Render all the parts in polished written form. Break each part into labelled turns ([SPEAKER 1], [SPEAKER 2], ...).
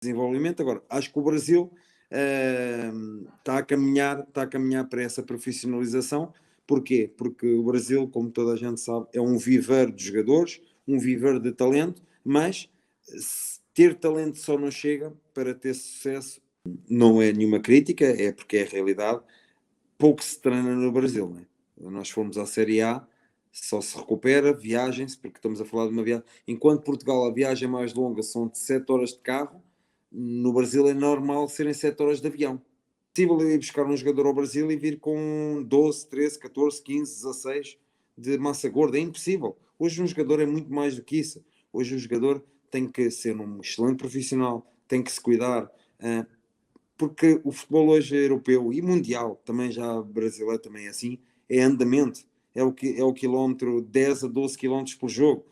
[SPEAKER 1] desenvolvimento. Agora, acho que o Brasil está a caminhar para essa profissionalização. Porquê? Porque o Brasil, como toda a gente sabe, é um viveiro de jogadores, um viveiro de talento, mas ter talento só não chega. Para ter sucesso, não é nenhuma crítica, é porque é a realidade. Pouco se treina no Brasil, né? Nós fomos à Série A, só se recupera, viagens, porque estamos a falar de uma viagem. Enquanto Portugal a viagem mais longa são de 7 horas de carro, no Brasil é normal serem 7 horas de avião. É possível ir buscar um jogador ao Brasil e vir com 12, 13, 14, 15, 16 de massa gorda. É impossível. Hoje um jogador é muito mais do que isso. Hoje o jogador tem que ser um excelente profissional, tem que se cuidar, porque o futebol hoje é europeu e mundial, também já brasileiro também é assim, é andamento. É o quilómetro 10 a 12 quilómetros por jogo.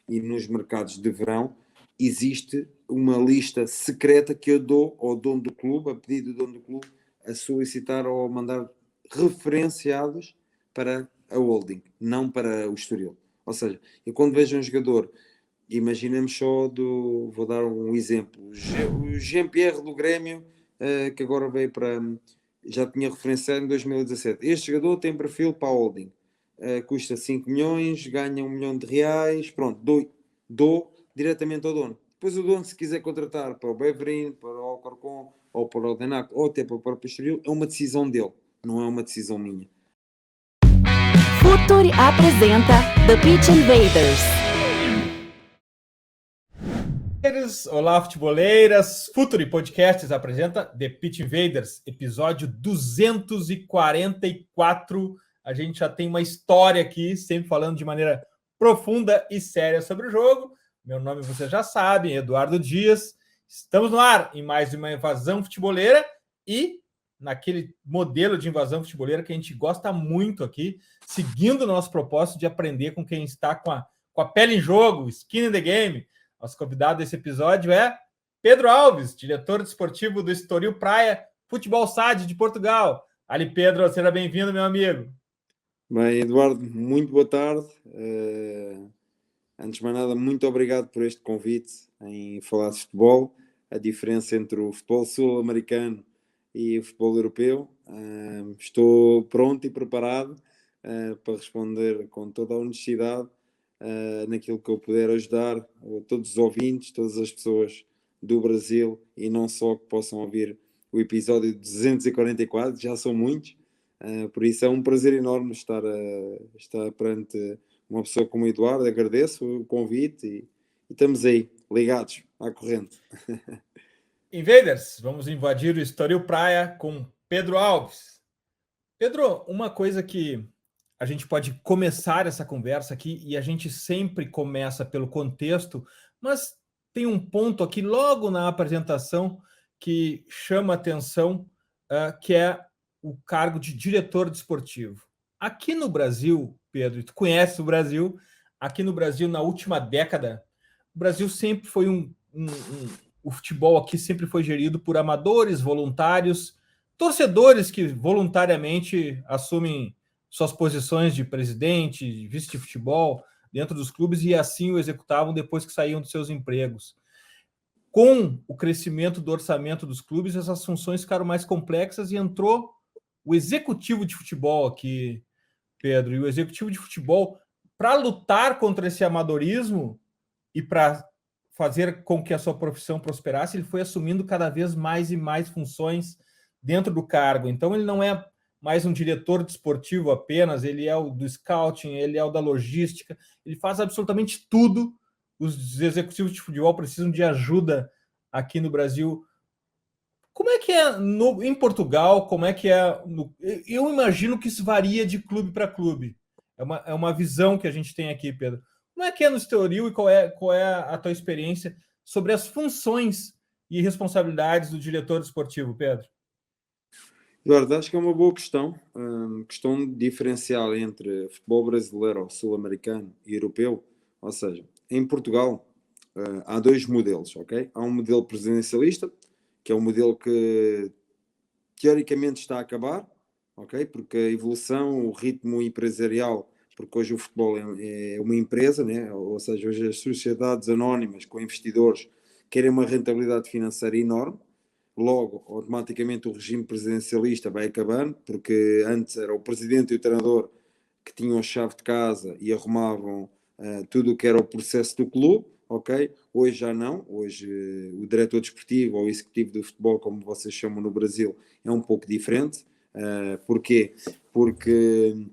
[SPEAKER 1] E nos mercados de verão existe uma lista secreta que eu dou ao dono do clube, a pedido do dono do clube, a solicitar ou a mandar referenciados para a holding, não para o Estoril. Ou seja, eu quando vejo um jogador, imaginemos só vou dar um exemplo, o Jean-Pierre do Grêmio, que agora veio para, já tinha referenciado em 2017. Este jogador tem perfil para a holding, custa 5 milhões, ganha 1 milhão de reais, pronto, dou diretamente ao dono. Depois o dono, se quiser contratar para o Beverin, para o Alcorcon, ou para o Denac, ou até para o próprio Estoril, é uma decisão dele, não é uma decisão minha.
[SPEAKER 2] Futuri apresenta The Pitch Invaders.
[SPEAKER 3] Olá, futeboleiras! Futuri Podcasts apresenta The Pitch Invaders, episódio 244. A gente já tem uma história aqui, sempre falando de maneira profunda e séria sobre o jogo. Meu nome vocês já sabem, Eduardo Dias. Estamos no ar em mais uma invasão futeboleira e naquele modelo de invasão futeboleira que a gente gosta muito aqui, seguindo o nosso propósito de aprender com quem está com a pele em jogo, skin in the game. Nosso convidado desse episódio é Pedro Alves, diretor desportivo do Estoril Praia Futebol SAD de Portugal. Ali, Pedro, seja bem-vindo, meu amigo.
[SPEAKER 1] Bem, Eduardo, muito boa tarde. Antes de mais nada, muito obrigado por este convite em falar de futebol, a diferença entre o futebol sul-americano e o futebol europeu. Estou pronto e preparado para responder com toda a honestidade naquilo que eu puder ajudar todos os ouvintes, todas as pessoas do Brasil e não só, que possam ouvir o episódio 244, já são muitos, por isso é um prazer enorme estar perante uma pessoa como o Eduardo. Agradeço o convite e estamos aí, ligados à corrente.
[SPEAKER 3] Invaders, vamos invadir o Estoril Praia com Pedro Alves. Pedro, uma coisa que a gente pode começar essa conversa aqui, e a gente sempre começa pelo contexto, mas tem um ponto aqui logo na apresentação que chama atenção, que é o cargo de diretor desportivo. Aqui no Brasil, Pedro, tu conhece o Brasil, aqui no Brasil, na última década, o Brasil sempre foi o futebol aqui sempre foi gerido por amadores, voluntários, torcedores que voluntariamente assumem suas posições de presidente, de vice de futebol dentro dos clubes e assim o executavam depois que saíam dos seus empregos. Com o crescimento do orçamento dos clubes, essas funções ficaram mais complexas e entrou o executivo de futebol aqui, Pedro. E o executivo de futebol, para lutar contra esse amadorismo e para fazer com que a sua profissão prosperasse, ele foi assumindo cada vez mais e mais funções dentro do cargo. Então, ele não é mais um diretor desportivo apenas, ele é o do scouting, ele é o da logística, ele faz absolutamente tudo. Os executivos de futebol precisam de ajuda aqui no Brasil. Como é que é em Portugal? Como é que é? Eu imagino que isso varia de clube para clube. É uma visão que a gente tem aqui, Pedro. Como é que é no Estoril e qual é a tua experiência sobre as funções e responsabilidades do diretor desportivo, Pedro?
[SPEAKER 1] Eduardo, acho que é uma boa questão. Questão de diferencial entre futebol brasileiro, ou sul-americano e europeu. Ou seja, em Portugal há dois modelos, ok? Há um modelo presidencialista, que é um modelo que teoricamente está a acabar, ok? Porque a evolução, o ritmo empresarial, porque hoje o futebol é uma empresa, né? Ou seja, hoje as sociedades anónimas com investidores querem uma rentabilidade financeira enorme. Logo, automaticamente o regime presidencialista vai acabando, porque antes era o presidente e o treinador que tinham a chave de casa e arrumavam tudo o que era o processo do clube, ok? Hoje já não. Hoje o diretor desportivo ou o executivo do futebol, como vocês chamam no Brasil, é um pouco diferente. Porquê? Porque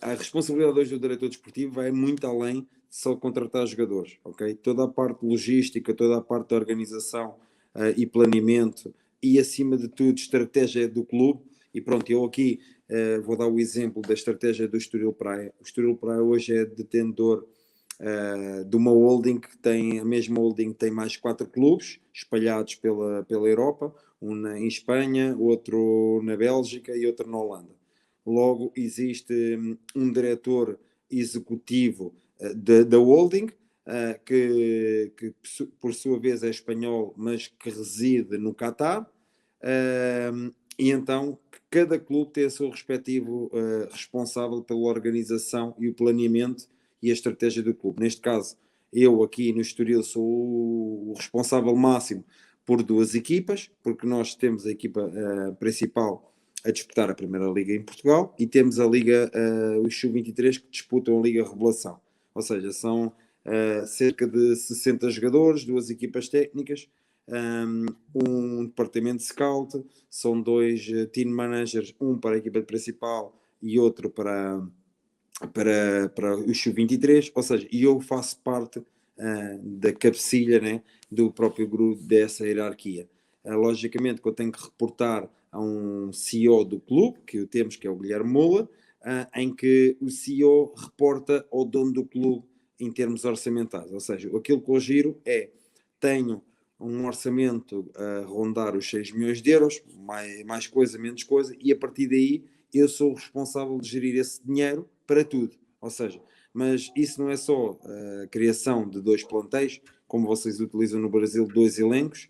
[SPEAKER 1] a responsabilidade hoje do diretor desportivo vai muito além de só contratar jogadores, ok? Toda a parte logística, toda a parte da organização e planeamento e, acima de tudo, estratégia do clube. E pronto, eu aqui vou dar o exemplo da estratégia do Estoril Praia. O Estoril Praia hoje é detentor de uma holding que tem, a mesma holding tem mais 4 clubes espalhados pela Europa, um em Espanha, outro na Bélgica e outro na Holanda. Logo, existe um diretor executivo da holding, que por sua vez é espanhol, mas que reside no Catar, e então cada clube tem o seu respectivo responsável pela organização e o planeamento e a estratégia do clube. Neste caso, eu aqui no Estoril sou o responsável máximo por 2 equipas, porque nós temos a equipa principal a disputar a Primeira Liga em Portugal e temos a Liga, os Sub-23 que disputam a Liga Revelação. Ou seja, são cerca de 60 jogadores, 2 equipas técnicas, um departamento de scout, são 2 team managers, um para a equipa principal e outro para os Sub-23, ou seja, eu faço parte da cabecilha, né, do próprio grupo, dessa hierarquia. Logicamente que eu tenho que reportar a um CEO do clube, que temos, que é o Guilherme Moura, em que o CEO reporta ao dono do clube em termos orçamentais. Ou seja, aquilo que eu giro é, tenho um orçamento a rondar os 6 milhões de euros, mais coisa, menos coisa, e a partir daí eu sou o responsável de gerir esse dinheiro para tudo. Ou seja, mas isso não é só a criação de 2 plantéis, como vocês utilizam no Brasil, 2 elencos.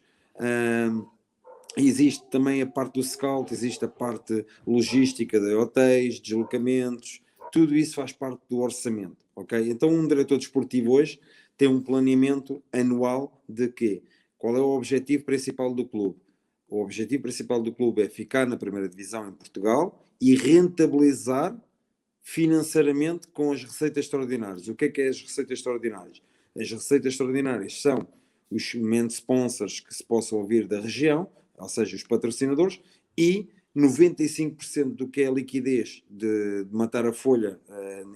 [SPEAKER 1] Existe também a parte do scout, existe a parte logística de hotéis, deslocamentos, tudo isso faz parte do orçamento, ok? Então um diretor desportivo hoje tem um planeamento anual de quê? Qual é o objetivo principal do clube? O objetivo principal do clube é ficar na primeira divisão em Portugal e rentabilizar financeiramente com as receitas extraordinárias. O que é as receitas extraordinárias? As receitas extraordinárias são os main sponsors que se possam ouvir da região, ou seja, os patrocinadores, e 95% do que é a liquidez de matar a folha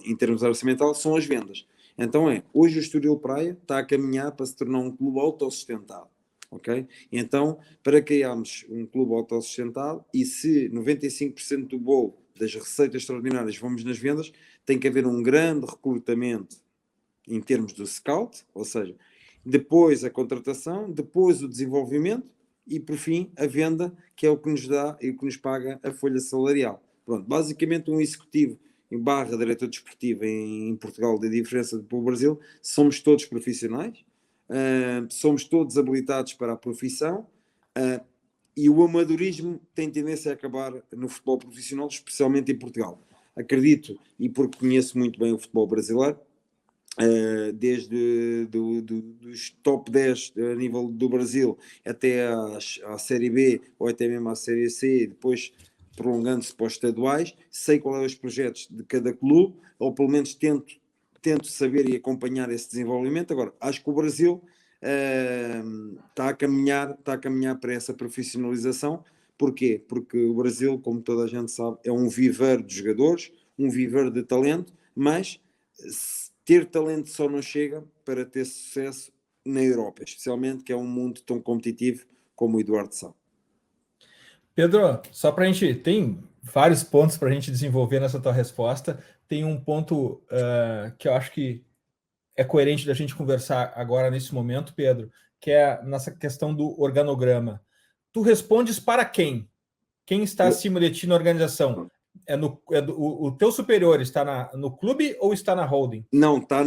[SPEAKER 1] em termos orçamental são as vendas. Então hoje o Estoril Praia está a caminhar para se tornar um clube autossustentado. Ok? Então, para criarmos um clube autossustentado, e se 95% do bolo das receitas extraordinárias vamos nas vendas, tem que haver um grande recrutamento em termos do scout, ou seja, depois a contratação, depois o desenvolvimento e, por fim, a venda, que é o que nos dá e o que nos paga a folha salarial. Pronto, basicamente um executivo em barra diretor desportivo em Portugal, da diferença para o Brasil, somos todos profissionais, somos todos habilitados para a profissão, e o amadorismo tem tendência a acabar no futebol profissional, especialmente em Portugal. Acredito, e porque conheço muito bem o futebol brasileiro, desde dos top 10 a nível do Brasil até à Série B ou até mesmo à Série C, e depois prolongando-se para os estaduais, sei quais são os projetos de cada clube, ou pelo menos tento saber e acompanhar esse desenvolvimento. Agora, acho que o Brasil está a caminhar para essa profissionalização. Porquê? Porque o Brasil, como toda a gente sabe, é um viveiro de jogadores, um viveiro de talento, mas ter talento só não chega para ter sucesso na Europa, especialmente que é um mundo tão competitivo como o Eduardo sabe.
[SPEAKER 3] Pedro, só para a gente, tem vários pontos para a gente desenvolver nessa tua resposta. Tem um ponto que eu acho que é coerente da gente conversar agora nesse momento, Pedro, que é nessa questão do organograma. Tu respondes para quem? Quem está acima de ti na organização? O teu superior está no clube ou está na holding?
[SPEAKER 1] Não, está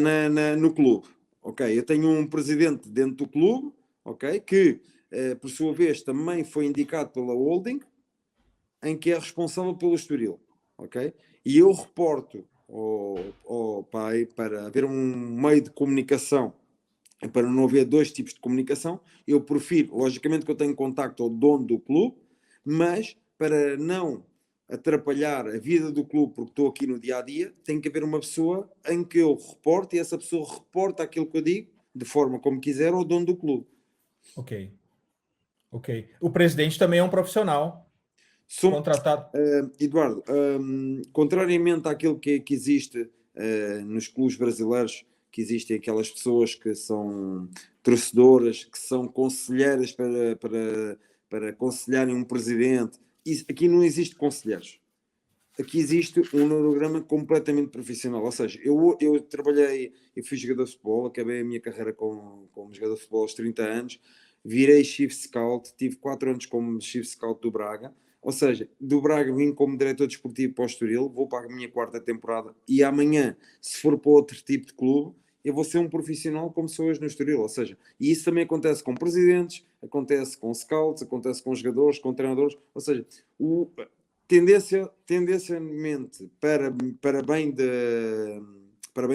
[SPEAKER 1] no clube. Ok, eu tenho um presidente dentro do clube, ok, que por sua vez também foi indicado pela holding, em que é responsável pelo Estoril, ok? E eu reporto ao pai para haver um meio de comunicação para não haver dois tipos de comunicação, eu prefiro, logicamente que eu tenho contacto ao dono do clube, mas para não atrapalhar a vida do clube, porque estou aqui no dia-a-dia, tem que haver uma pessoa em que eu reporte e essa pessoa reporta aquilo que eu digo, de forma como quiser, ao dono do clube.
[SPEAKER 3] Ok. O presidente também é um profissional contratado.
[SPEAKER 1] Eduardo, contrariamente àquilo que existe nos clubes brasileiros, que existem aquelas pessoas que são torcedoras, que são conselheiras para aconselharem um presidente, aqui não existe conselheiros. Aqui existe um neurograma completamente profissional. Ou seja, eu trabalhei, eu fui jogador de futebol, acabei a minha carreira como jogador de futebol aos 30 anos, virei Chief Scout, tive 4 anos como Chief Scout do Braga. Ou seja, do Braga vim como diretor desportivo para o Estoril, vou para a minha 4ª temporada e amanhã, se for para outro tipo de clube, eu vou ser um profissional como sou hoje no Estoril. Ou seja, e isso também acontece com presidentes, acontece com scouts, acontece com jogadores, com treinadores. Ou seja, tendencialmente para bem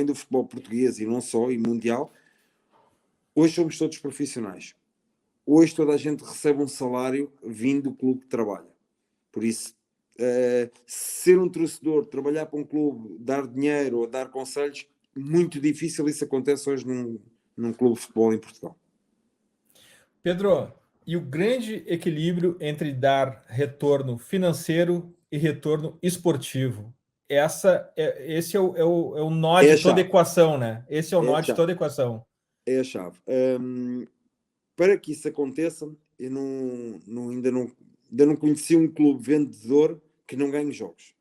[SPEAKER 1] do futebol português e não só, e mundial, hoje somos todos profissionais. Hoje toda a gente recebe um salário vindo do clube que trabalha. Por isso, ser um torcedor, trabalhar para um clube, dar dinheiro ou dar conselhos, muito difícil isso acontece hoje num clube de futebol em Portugal.
[SPEAKER 3] Pedro, e o grande equilíbrio entre dar retorno financeiro e retorno esportivo? Esse é o nó de toda a equação, né? Esse é o nó de toda a equação.
[SPEAKER 1] É a chave. Para que isso aconteça, eu ainda não conheci um clube vendedor que não ganhe jogos.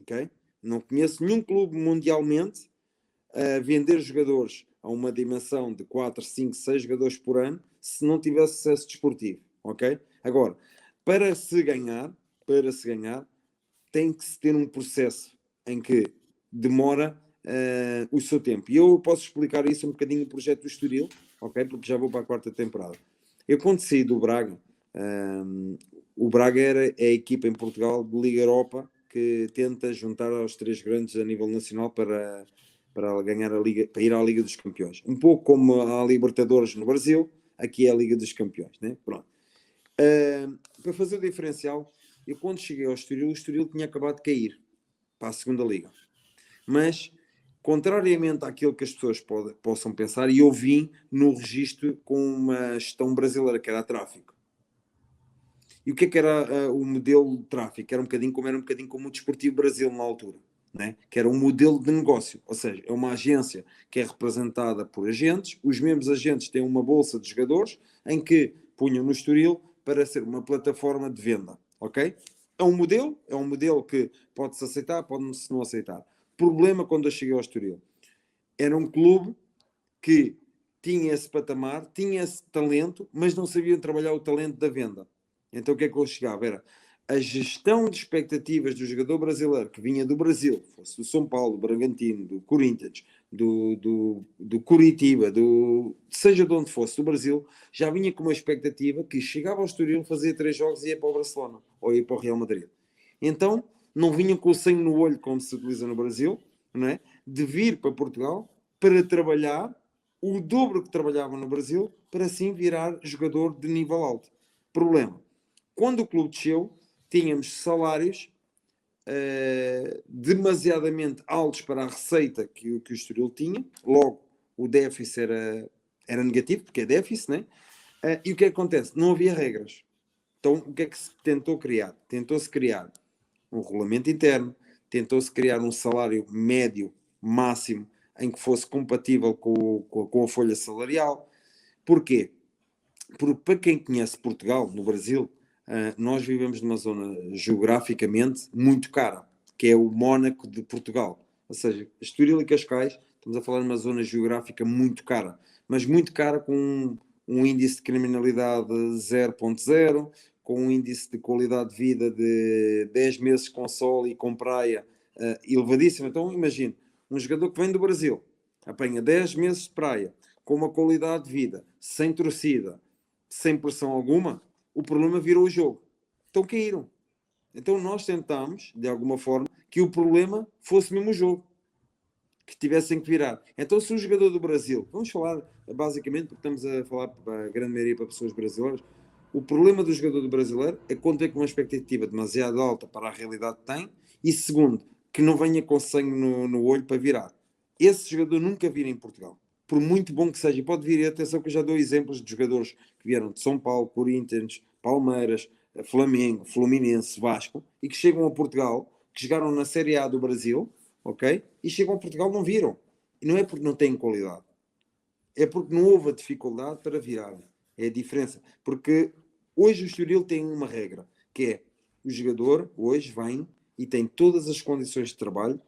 [SPEAKER 1] Okay? Não conheço nenhum clube mundialmente a vender jogadores a uma dimensão de 4, 5, 6 jogadores por ano se não tivesse sucesso desportivo. Okay? Agora, para se ganhar, tem que se ter um processo em que demora o seu tempo. E eu posso explicar isso um bocadinho no projeto do Estoril, ok? Porque já vou para a 4ª temporada. Eu quando saí do Braga, o Braga é a equipa em Portugal de Liga Europa que tenta juntar aos 3 grandes a nível nacional para ganhar a Liga, para ir à Liga dos Campeões. Um pouco como a Libertadores no Brasil, aqui é a Liga dos Campeões, né? Pronto. Para fazer o diferencial, eu quando cheguei ao Estoril, o Estoril tinha acabado de cair para a 2ª Liga. Mas, contrariamente àquilo que as pessoas possam pensar, eu vim no registro com uma gestão brasileira, que era a tráfico. E o que era o modelo de tráfico? Era um bocadinho como o Desportivo Brasil na altura, né? Que era um modelo de negócio, ou seja, é uma agência que é representada por agentes, os mesmos agentes têm uma bolsa de jogadores em que punham no Estoril para ser uma plataforma de venda, ok? É um modelo que pode-se aceitar, pode-se não aceitar. Problema quando eu cheguei ao Estoril. Era um clube que tinha esse patamar, tinha esse talento, mas não sabiam trabalhar o talento da venda. Então o que é que eu chegava? Era a gestão de expectativas do jogador brasileiro que vinha do Brasil, fosse do São Paulo, do Bragantino, do Corinthians, do Curitiba, seja de onde fosse, do Brasil, já vinha com uma expectativa que chegava ao Estoril, fazia 3 jogos e ia para o Barcelona, ou ia para o Real Madrid. Então, não vinha com o sangue no olho, como se utiliza no Brasil, não é? De vir para Portugal para trabalhar o dobro que trabalhava no Brasil, para assim virar jogador de nível alto. Problema. Quando o clube desceu, tínhamos salários demasiadamente altos para a receita que o Estoril tinha. Logo, o déficit era negativo, porque é déficit, né? E o que é que acontece? Não havia regras. Então, o que é que se tentou criar? Tentou-se criar um regulamento interno, tentou-se criar um salário médio máximo em que fosse compatível com a folha salarial. Porquê? Porque para quem conhece Portugal, no Brasil, nós vivemos numa zona geograficamente muito cara, que é o Mónaco de Portugal. Ou seja, Estoril e Cascais, estamos a falar de uma zona geográfica muito cara, mas muito cara, com um índice de criminalidade 0.0, com um índice de qualidade de vida de 10 meses com sol e com praia elevadíssimo. Então imagine, um jogador que vem do Brasil, apanha 10 meses de praia, com uma qualidade de vida, sem torcida, sem pressão alguma, o problema virou o jogo. Então caíram. Então nós tentámos, de alguma forma, que o problema fosse mesmo o jogo. que tivessem que virar. Então, se o jogador do Brasil, vamos falar basicamente, porque estamos a falar para a grande maioria para pessoas brasileiras, o problema do jogador do brasileiro é quando vem com uma expectativa demasiado alta para a realidade que tem, e segundo, que não venha com sangue no olho para virar. Esse jogador nunca vira em Portugal. Por muito bom que seja, e pode vir, atenção que eu já dou exemplos de jogadores que vieram de São Paulo, Corinthians, Palmeiras, Flamengo, Fluminense, Vasco, e que chegam a Portugal, que jogaram na Série A do Brasil, ok? E chegam a Portugal não viram. E não é porque não têm qualidade. É porque não houve a dificuldade para virar. É a diferença. Porque hoje o Estoril tem uma regra, que é o jogador hoje vem e tem todas as condições de trabalho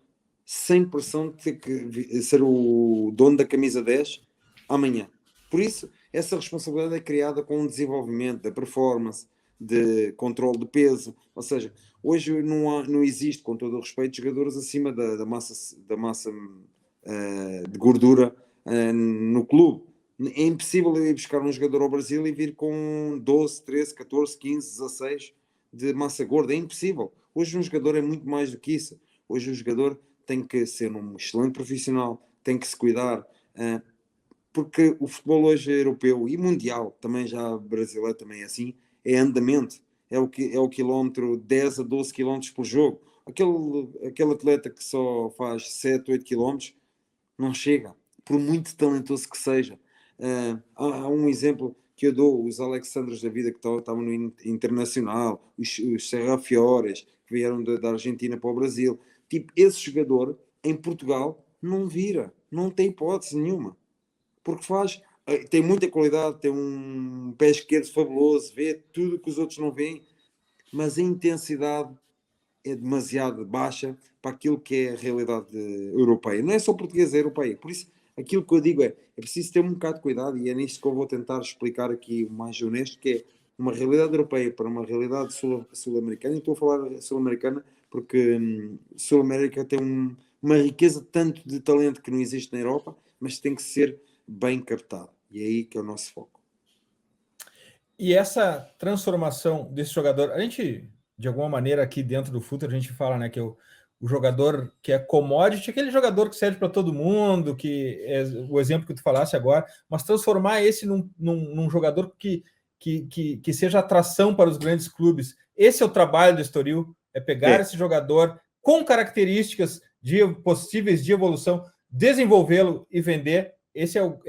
[SPEAKER 1] sem pressão de ter que ser o dono da camisa 10 amanhã. Por isso, essa responsabilidade é criada com o desenvolvimento da performance, de controle de peso. Ou seja, hoje não existe, com todo o respeito, jogadores acima da massa de gordura no clube. É impossível ir buscar um jogador ao Brasil e vir com 12, 13, 14, 15, 16 de massa gorda. É impossível. Hoje um jogador é muito mais do que isso. Hoje o jogador tem que ser um excelente profissional, tem que se cuidar, porque o futebol hoje é europeu e mundial, também já brasileiro também é assim, é andamento, é o quilómetro 10 a 12 km por jogo. Aquele atleta que só faz 7, 8 km não chega, por muito talentoso que seja. Há um exemplo que eu dou, os Alexandres da vida que estavam no Internacional, os Serra Fiores, que vieram da Argentina para o Brasil. Tipo, esse jogador em Portugal não vira, não tem hipótese nenhuma, porque tem muita qualidade, tem um pé esquerdo fabuloso, vê tudo que os outros não veem, mas a intensidade é demasiado baixa para aquilo que é a realidade europeia. Não é só portuguesa, é europeia. Por isso, aquilo que eu digo é preciso ter um bocado de cuidado, e é nisto que eu vou tentar explicar aqui o mais honesto, que é uma realidade europeia para uma realidade sul-americana. E estou a falar sul-americana porque Sul-América tem uma riqueza tanto de talento que não existe na Europa, mas tem que ser bem captado. E é aí que é o nosso foco.
[SPEAKER 3] E essa transformação desse jogador, a gente, de alguma maneira, aqui dentro do futebol, a gente fala, né, que o jogador que é commodity, aquele jogador que serve para todo mundo, que é o exemplo que tu falasse agora, mas transformar esse num jogador que seja atração para os grandes clubes. Esse é o trabalho do Estoril, é pegar esse jogador com características possíveis de evolução, desenvolvê-lo e vender. Esse é o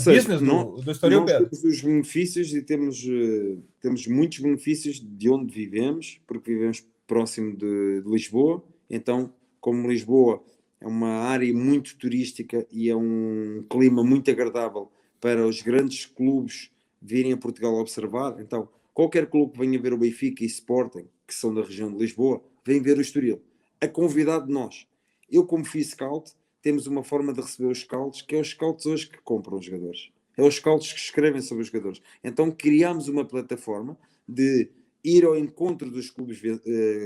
[SPEAKER 3] business do Estoril, Pedro.
[SPEAKER 1] Nós temos os benefícios e temos muitos benefícios de onde vivemos, porque vivemos próximo de Lisboa. Então, como Lisboa é uma área muito turística e é um clima muito agradável para os grandes clubes virem a Portugal observar, então qualquer clube que venha ver o Benfica e Sporting, que são da região de Lisboa, vem ver o Estoril, a convidado de nós. Eu, como fui scout, temos uma forma de receber os scouts, que é os scouts hoje que compram os jogadores. É os scouts que escrevem sobre os jogadores. Então criámos uma plataforma de ir ao encontro dos clubes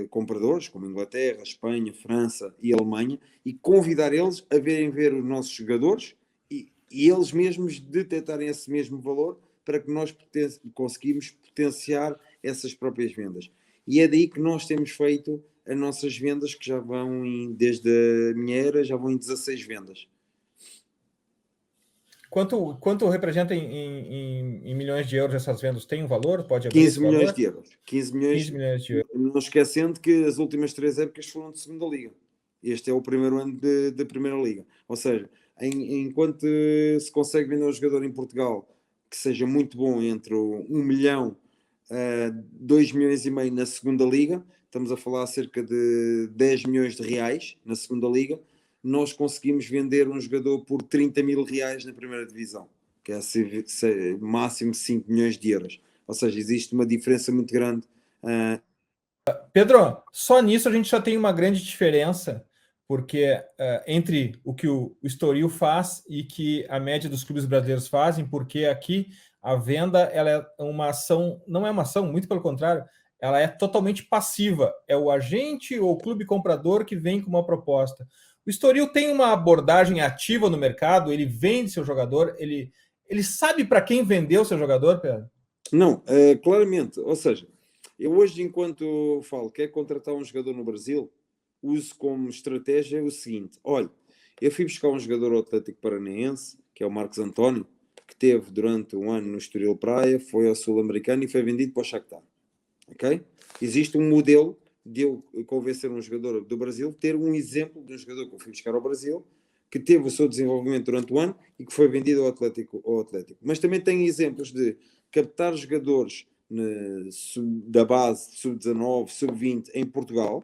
[SPEAKER 1] compradores, como Inglaterra, Espanha, França e Alemanha, e convidar eles a verem ver os nossos jogadores e eles mesmos detectarem esse mesmo valor para que nós conseguimos potenciar essas próprias vendas. E é daí que nós temos feito as nossas vendas, que já vão desde a minha era, já vão em 16 vendas.
[SPEAKER 3] Quanto representa em milhões de euros essas vendas? Tem um valor? Pode abrir
[SPEAKER 1] 15 milhões de euros. 15 milhões
[SPEAKER 3] de euros.
[SPEAKER 1] Não esquecendo que as últimas 3 épocas foram de segunda liga. Este é o primeiro ano de primeira liga. Ou seja, enquanto se consegue vender um jogador em Portugal que seja muito bom entre 1 milhão a 2 milhões e meio na segunda liga, estamos a falar cerca de 10 milhões de reais na segunda liga, nós conseguimos vender um jogador por 30 mil reais na primeira divisão, que é máximo 5 milhões de euros. Ou seja, existe uma diferença muito grande.
[SPEAKER 3] Pedro, só nisso a gente já tem uma grande diferença, porque entre o que o Estoril faz e que a média dos clubes brasileiros fazem, porque aqui a venda ela é uma ação, não é uma ação, muito pelo contrário, ela é totalmente passiva. É o agente ou o clube comprador que vem com uma proposta. O Estoril tem uma abordagem ativa no mercado, ele vende seu jogador, ele sabe para quem vendeu seu jogador, Pedro?
[SPEAKER 1] Não, claramente. Ou seja, eu hoje, enquanto falo, quer contratar um jogador no Brasil, uso como estratégia o seguinte: olha, eu fui buscar um jogador ao Atlético Paranaense, que é o Marcos António, que teve durante um ano no Estoril Praia, foi ao Sul-Americano e foi vendido para o Shakhtar. Ok? Existe um modelo de eu convencer um jogador do Brasil, ter um exemplo de um jogador que eu fui buscar ao Brasil, que teve o seu desenvolvimento durante o ano e que foi vendido ao Atlético. Mas também tem exemplos de captar jogadores da base, sub-19, sub-20 em Portugal,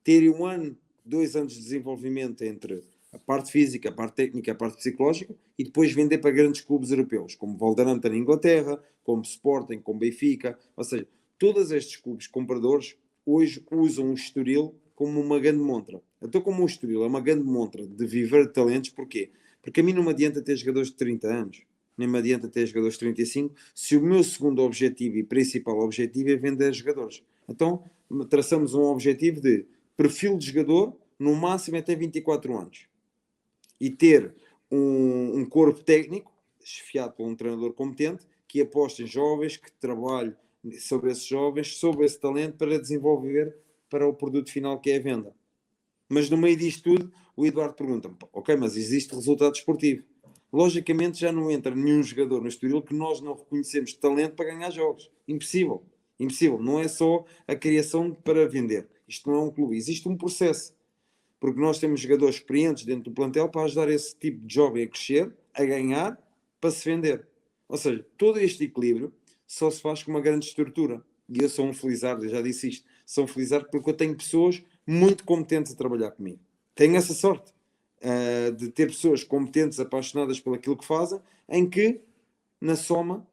[SPEAKER 1] terem um ano, 2 anos de desenvolvimento entre a parte física, a parte técnica, a parte psicológica, e depois vender para grandes clubes europeus, como Wolverhampton na Inglaterra, como Sporting, como Benfica. Ou seja, todos estes clubes compradores hoje usam o Estoril como uma grande montra. Então, como o Estoril é uma grande montra de viver de talentos, porquê? Porque a mim não me adianta ter jogadores de 30 anos, nem me adianta ter jogadores de 35, se o meu segundo objetivo e principal objetivo é vender jogadores. Então, traçamos um objetivo de perfil de jogador, no máximo até 24 anos. E ter um corpo técnico, esfiado por um treinador competente, que aposte em jovens, que trabalhe sobre esses jovens, sobre esse talento, para desenvolver para o produto final que é a venda. Mas no meio disto tudo, o Eduardo pergunta-me: ok, mas existe resultado esportivo? Logicamente já não entra nenhum jogador no Estoril que nós não reconhecemos talento para ganhar jogos. Impossível. Impossível. Não é só a criação para vender. Isto não é um clube. Existe um processo. Porque nós temos jogadores experientes dentro do plantel para ajudar esse tipo de jovem a crescer, a ganhar, para se vender. Ou seja, todo este equilíbrio só se faz com uma grande estrutura. E eu sou um felizardo, eu já disse isto. Sou um felizardo porque eu tenho pessoas muito competentes a trabalhar comigo. Tenho essa sorte de ter pessoas competentes, apaixonadas por aquilo que fazem, em que, na soma,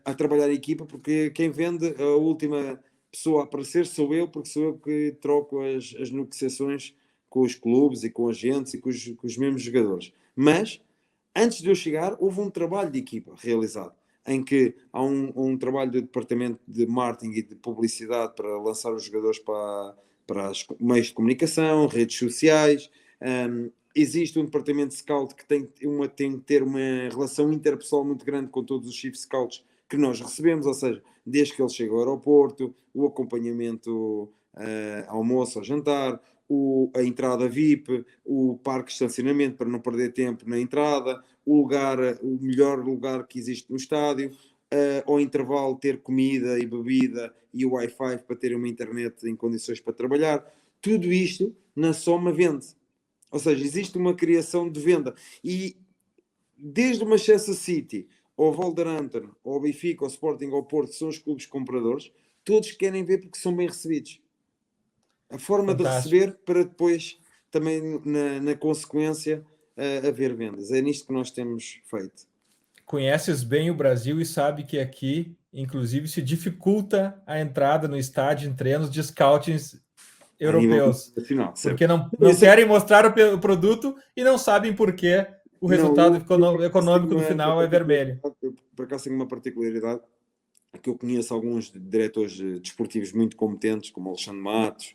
[SPEAKER 1] a trabalhar a equipa, porque quem vende, a última pessoa a aparecer sou eu, porque sou eu que troco as negociações com os clubes e com agentes e com os mesmos jogadores. Mas, antes de eu chegar, houve um trabalho de equipa realizado, em que há um trabalho do departamento de marketing e de publicidade para lançar os jogadores para os meios de comunicação, redes sociais. Existe um departamento de scout que tem que ter uma relação interpessoal muito grande com todos os chief scouts que nós recebemos, ou seja, desde que ele chega ao aeroporto, o acompanhamento almoço ou jantar, a entrada VIP, o parque de estacionamento para não perder tempo na entrada, o melhor lugar que existe no estádio, ao intervalo ter comida e bebida e o Wi-Fi para ter uma internet em condições para trabalhar. Tudo isto na soma vende. Ou seja, existe uma criação de venda. E desde o Manchester City, ao Wolverhampton, ao Benfica, ao Sporting, ao Porto, são os clubes compradores, todos querem ver porque são bem recebidos. A forma
[SPEAKER 3] Fantástico.
[SPEAKER 1] de receber para depois, também na consequência, haver vendas. É nisto que nós temos feito.
[SPEAKER 3] Conheces bem o Brasil e sabe que aqui, inclusive, se dificulta a entrada no estádio em treinos de scoutings europeus,
[SPEAKER 1] nacional,
[SPEAKER 3] porque não querem mostrar o produto e não sabem por que o resultado econômico do final é vermelho.
[SPEAKER 1] Eu, por acaso, tenho uma particularidade, que eu conheço alguns diretores desportivos muito competentes, como Alexandre Matos,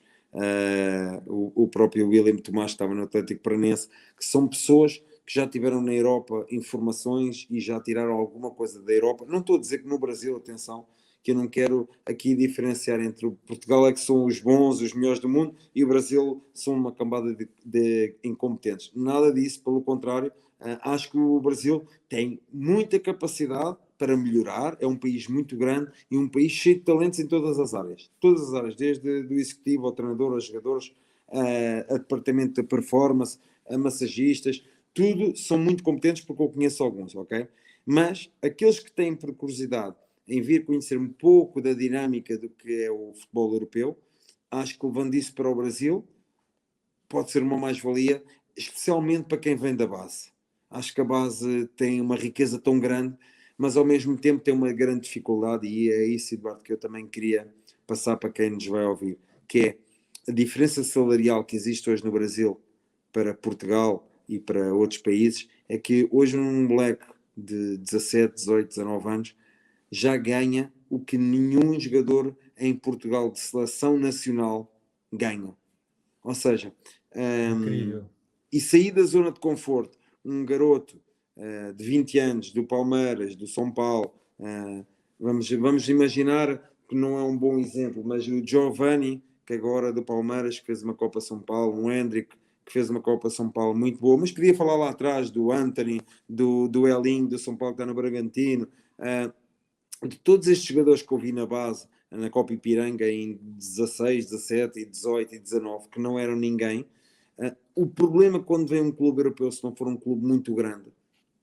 [SPEAKER 1] o próprio William Tomás, que estava no Atlético Paranaense, que são pessoas que já tiveram na Europa informações e já tiraram alguma coisa da Europa. Não estou a dizer que no Brasil, atenção, que eu não quero aqui diferenciar entre o Portugal é que são os bons, os melhores do mundo, e o Brasil são uma cambada de incompetentes. Nada disso, pelo contrário, acho que o Brasil tem muita capacidade para melhorar, é um país muito grande e um país cheio de talentos em todas as áreas, desde do executivo ao treinador, aos jogadores, a departamento de performance, a massagistas, tudo são muito competentes porque eu conheço alguns, ok? Mas aqueles que têm por curiosidade em vir conhecer um pouco da dinâmica do que é o futebol europeu, acho que levando isso para o Brasil pode ser uma mais-valia, especialmente para quem vem da base. Acho que a base tem uma riqueza tão grande, mas ao mesmo tempo tem uma grande dificuldade, e é isso, Eduardo, que eu também queria passar para quem nos vai ouvir, que é a diferença salarial que existe hoje no Brasil para Portugal e para outros países, é que hoje um moleque de 17, 18, 19 anos já ganha o que nenhum jogador em Portugal de seleção nacional ganha. Ou seja,
[SPEAKER 3] Incrível.
[SPEAKER 1] E sair da zona de conforto, um garoto de 20 anos, do Palmeiras, do São Paulo, vamos imaginar que não é um bom exemplo, mas o Giovanni, que agora do Palmeiras, que fez uma Copa São Paulo, um Hendrick, que fez uma Copa São Paulo muito boa, mas podia falar lá atrás do Anthony, do Elinho, do São Paulo que está no Bragantino, de todos estes jogadores que eu vi na base, na Copa Ipiranga em 16, 17, e 18 e 19, que não eram ninguém. O problema quando vem um clube europeu, se não for um clube muito grande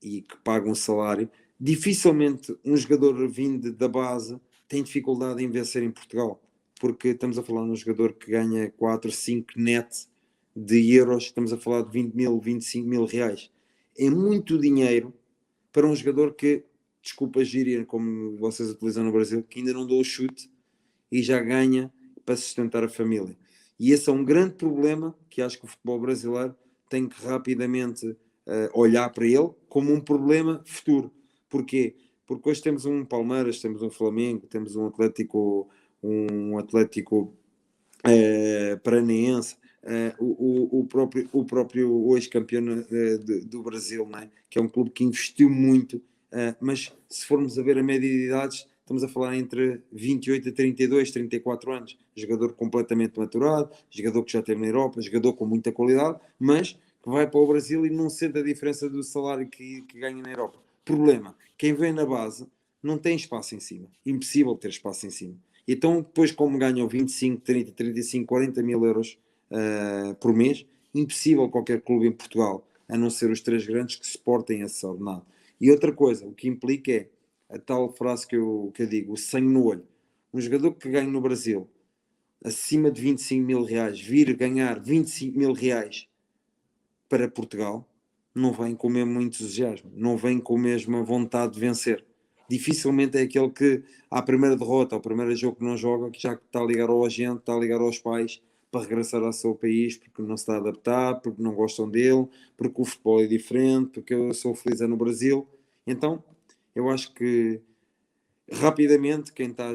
[SPEAKER 1] e que paga um salário, dificilmente um jogador vindo da base tem dificuldade em vencer em Portugal, porque estamos a falar de um jogador que ganha 4, 5 net de euros, estamos a falar de 20 mil, 25 mil reais. É muito dinheiro para um jogador que, desculpa gíria, como vocês utilizam no Brasil, que ainda não deu o chute e já ganha para sustentar a família. E esse é um grande problema que acho que o futebol brasileiro tem que rapidamente olhar para ele como um problema futuro. Porquê? Porque hoje temos um Palmeiras, temos um Flamengo, temos um Atlético Paranaense, o próprio hoje campeão do Brasil, não é? Que é um clube que investiu muito, mas se formos a ver a média de idades, estamos a falar entre 28 a 32, 34 anos. Jogador completamente maturado, jogador que já esteve na Europa, jogador com muita qualidade, mas que vai para o Brasil e não sente a diferença do salário que ganha na Europa. Problema, quem vem na base não tem espaço em cima. Impossível ter espaço em cima. Então, depois, como ganham 25, 30, 35, 40 mil euros por mês, impossível qualquer clube em Portugal, a não ser os 3 grandes, que suportem esse ordenado. E outra coisa, o que implica é a tal frase que eu digo, o sangue no olho. Um jogador que ganha no Brasil acima de 25 mil reais, vir ganhar 25 mil reais para Portugal, não vem com o mesmo entusiasmo, não vem com a mesma vontade de vencer. Dificilmente é aquele que, à primeira derrota, ao primeiro jogo que não joga, que já está a ligar ao agente, está a ligar aos pais para regressar ao seu país, porque não se está a adaptar, porque não gostam dele, porque o futebol é diferente, porque eu sou feliz no Brasil. Então, eu acho que rapidamente quem está a...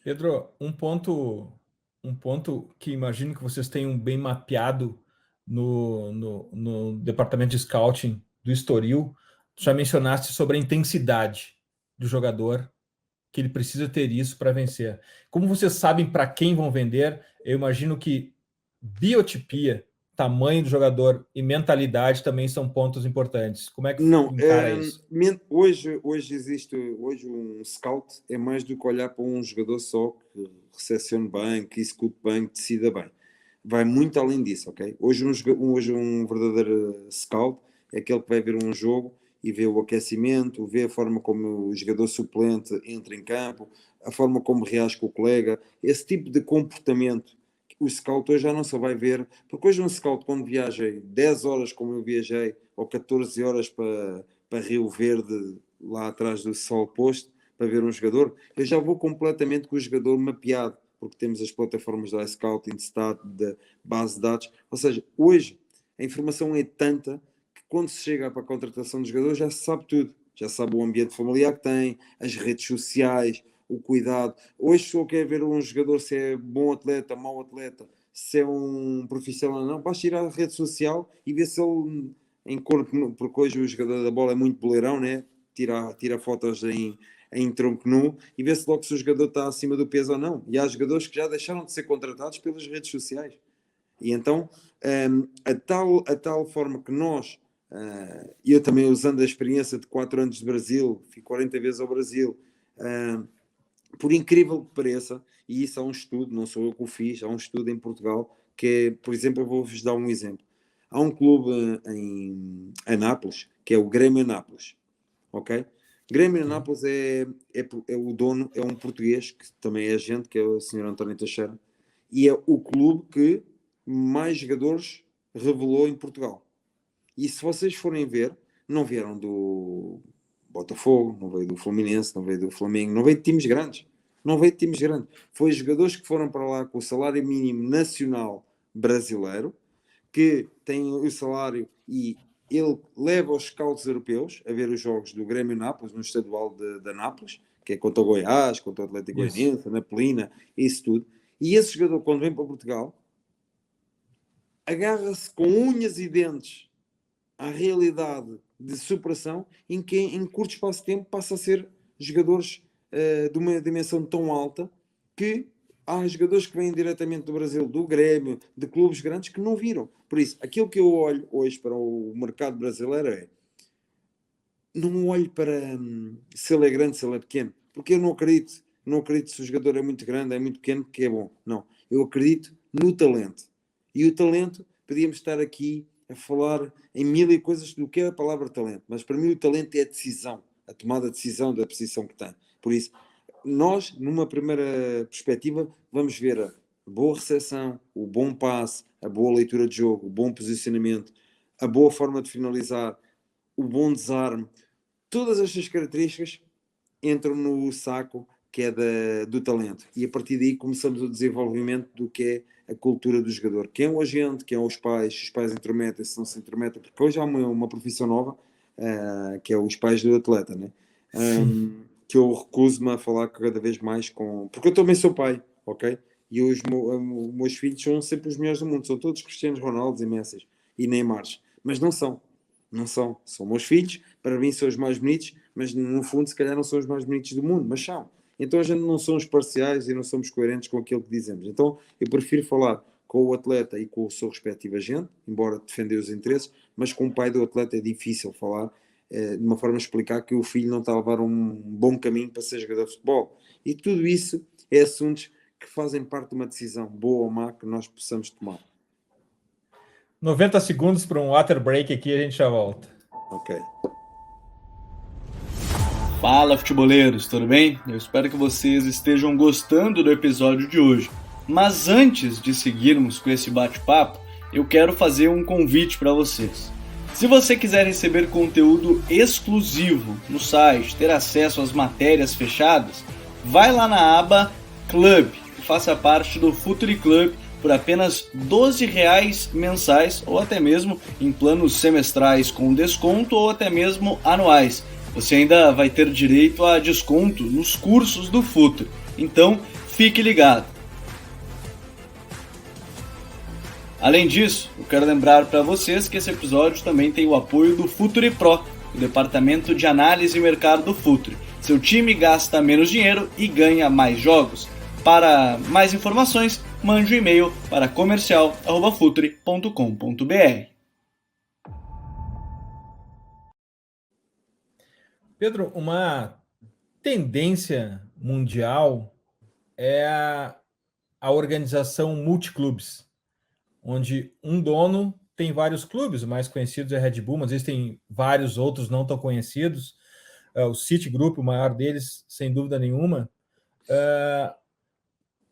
[SPEAKER 3] Pedro, um ponto que imagino que vocês tenham bem mapeado no departamento de scouting do Estoril, já mencionaste sobre a intensidade do jogador, que ele precisa ter isso para vencer. Como vocês sabem para quem vão vender, eu imagino que biotipia, tamanho do jogador e mentalidade também são pontos importantes. Como é que
[SPEAKER 1] Não,
[SPEAKER 3] encara isso?
[SPEAKER 1] hoje existe um scout, é mais do que olhar para um jogador só que recepcione bem, que execute bem, que decida bem. Vai muito além disso, ok? Hoje um verdadeiro scout é aquele que vai ver um jogo e vê o aquecimento, vê a forma como o jogador suplente entra em campo, a forma como reage com o colega, esse tipo de comportamento. O scout hoje já não só vai ver, porque hoje um scout, quando viaja 10 horas como eu viajei, ou 14 horas para Rio Verde, lá atrás do sol posto, para ver um jogador, eu já vou completamente com o jogador mapeado, porque temos as plataformas da iScouting, de Stat, de base de dados. Ou seja, hoje a informação é tanta que quando se chega para a contratação do jogador já se sabe tudo. Já sabe o ambiente familiar que tem, as redes sociais, o cuidado. Hoje, se eu quero ver um jogador se é bom atleta, mau atleta, se é um profissional ou não, basta ir à rede social e ver se ele em corpo, porque hoje o jogador da bola é muito boleirão, né? Tira fotos em tronco nu e vê-se logo se o jogador está acima do peso ou não. E há jogadores que já deixaram de ser contratados pelas redes sociais. E então, a tal forma que nós, eu também usando a experiência de 4 anos de Brasil, fui 40 vezes ao Brasil, por incrível que pareça, e isso há um estudo, não sou eu que o fiz, há um estudo em Portugal, que é, por exemplo, eu vou-vos dar um exemplo. Há um clube em Anápolis, que é o Grêmio Anápolis, ok? Grêmio Anápolis é o dono, é um português, que também é agente, que é o Sr. António Teixeira, e é o clube que mais jogadores revelou em Portugal. E se vocês forem ver, não vieram do Botafogo, não veio do Fluminense, não veio do Flamengo, não veio de times grandes. Não veio de times grandes. Foi jogadores que foram para lá com o salário mínimo nacional brasileiro, que têm o salário e ele leva os scouts europeus a ver os jogos do Grêmio Nápoles, no estadual de Nápoles, que é contra o Goiás, contra o Atlético Goianiense, Napolina, isso tudo. E esse jogador, quando vem para Portugal, agarra-se com unhas e dentes à realidade de superação em que em curto espaço de tempo passa a ser jogadores de uma dimensão tão alta que Há jogadores que vêm diretamente do Brasil, do Grêmio, de clubes grandes, que não viram. Por isso, aquilo que eu olho hoje para o mercado brasileiro é, não olho para se ele é grande, se ele é pequeno, porque eu não acredito se o jogador é muito grande, é muito pequeno, que é bom. Não, eu acredito no talento. E o talento, podíamos estar aqui a falar em mil e coisas do que é a palavra talento, mas para mim o talento é a decisão, a tomada de decisão da posição que tem. Por isso, nós, numa primeira perspectiva, vamos ver a boa recepção, o bom passe, a boa leitura de jogo, o bom posicionamento, a boa forma de finalizar, o bom desarme. Todas estas características entram no saco que é do talento. E a partir daí começamos o desenvolvimento do que é a cultura do jogador. Quem é o agente, quem é os pais intrometem, se não se intrometem, porque hoje há uma profissão nova, que é os pais do atleta, né? Que eu recuso-me a falar cada vez mais com... Porque eu também sou pai, ok? E os meus filhos são sempre os melhores do mundo, são todos Cristianos Ronaldos e Messi e Neymars, mas não são. Não são. São meus filhos, para mim são os mais bonitos, mas no fundo se calhar não são os mais bonitos do mundo, mas são. Então a gente não somos parciais e não somos coerentes com aquilo que dizemos. Então eu prefiro falar com o atleta e com o seu respectivo agente, embora defender os interesses, mas com o pai do atleta é difícil falar, de uma forma a explicar que o filho não está a levar um bom caminho para ser jogador de futebol. E tudo isso é assuntos que fazem parte de uma decisão, boa ou má, que nós possamos tomar.
[SPEAKER 3] 90 segundos para um water break aqui e a gente já volta.
[SPEAKER 1] Ok.
[SPEAKER 4] Fala, futeboleiros, tudo bem? Eu espero que vocês estejam gostando do episódio de hoje. Mas antes de seguirmos com esse bate-papo, eu quero fazer um convite para vocês. Se você quiser receber conteúdo exclusivo no site, ter acesso às matérias fechadas, vai lá na aba Club e faça parte do Futuri Club por apenas R$12 mensais ou até mesmo em planos semestrais com desconto ou até mesmo anuais. Você ainda vai ter direito a desconto nos cursos do Futuri. Então, fique ligado. Além disso, eu quero lembrar para vocês que esse episódio também tem o apoio do Futuri Pro, o departamento de análise e mercado do Futuri. Seu time gasta menos dinheiro e ganha mais jogos. Para mais informações, mande um e-mail para comercial@futuri.com.br.
[SPEAKER 3] Pedro, uma tendência mundial é a organização multiclubes, onde um dono tem vários clubes, o mais conhecido é a Red Bull, mas existem vários outros não tão conhecidos. O Citigroup, o maior deles, sem dúvida nenhuma.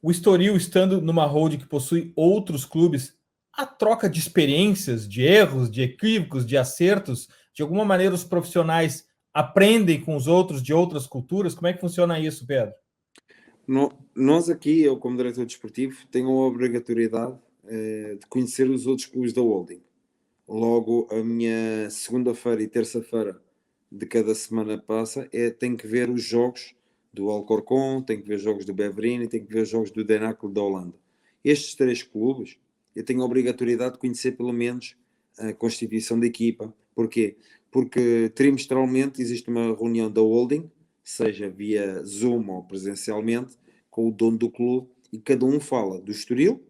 [SPEAKER 3] O Estoril estando numa holding que possui outros clubes, a troca de experiências, de erros, de equívocos, de acertos, de alguma maneira os profissionais aprendem com os outros de outras culturas? Como é que funciona isso, Pedro?
[SPEAKER 1] Nós aqui, eu como diretor desportivo, tenho a obrigatoriedade de conhecer os outros clubes da holding. Logo, a minha segunda-feira e terça-feira de cada semana passa, tenho que ver os jogos do Alcorcón, tenho que ver os jogos do Beveren e tenho que ver os jogos do Den Haag da Holanda. Estes três clubes, eu tenho a obrigatoriedade de conhecer pelo menos a constituição da equipa. Porquê? Porque trimestralmente existe uma reunião da holding, seja via Zoom ou presencialmente, com o dono do clube, e cada um fala do Estoril.